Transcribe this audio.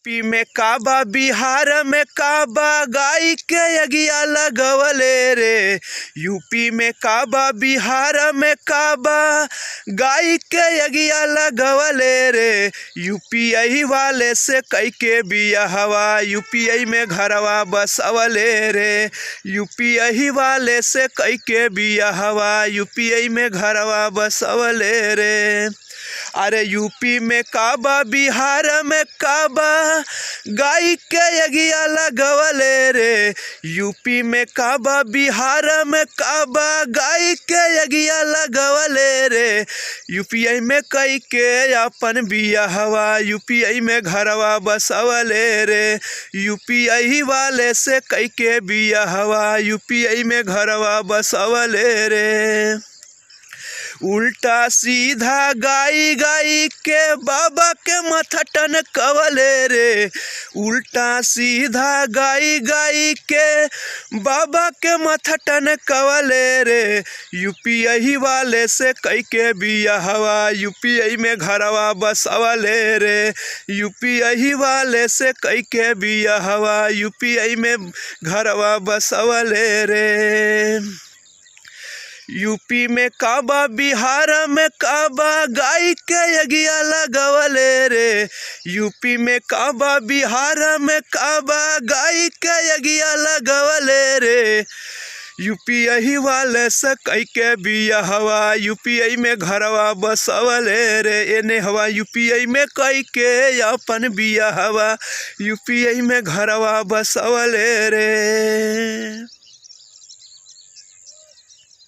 UP में काबा बिहार में काबा गाय के यगिया लगवले रे। यूपी में काबा बिहार में काबा गाय के यगिया लगवले रे। यूपीआई वाले से कई के बिया हवा यूपीआई में घरवा बसवले रे। यूपीआई वाले से कई के बिया हवा यूपीआई में घरवा बसवले रे। अरे यूपी में काबा बिहार में काबा गाय के यगिया लगवले रे। यूपी में काबा बिहार में काबा गाय के यगिया लगवले रे। यूपीआई में कई के अपन बिया हवा यूपीआई में घरवा बसवले रे। यूपीआई वाले से कई के बिया हवा यूपीआई में घरवा बसवले रे। उल्टा सीधा गाई गाई के बाबा के माथा टनकवले रे। उल्टा सीधा गाई गाई के बाबा के माथा टनकवले रे। यूपीआई वाले से कई के बिया हवा यूपीआई में घरवा बसवले रे। यूपीआई वाले से कई के बिया हवा यूपीआई में घरवा बसवले रे। यूपी में काबा बिहार में काबा गाय के यगिया लगवले रे। यूपी में काबा बिहार में काबा गाय के यगिया लगवले रे। यूपीआई वाले से कई के बिया हवा यूपीआई में घरवा बसवले रे। एने हवा यूपीआई में कई के अपन बिया हवा यूपीआई में घरवा बसवले रे।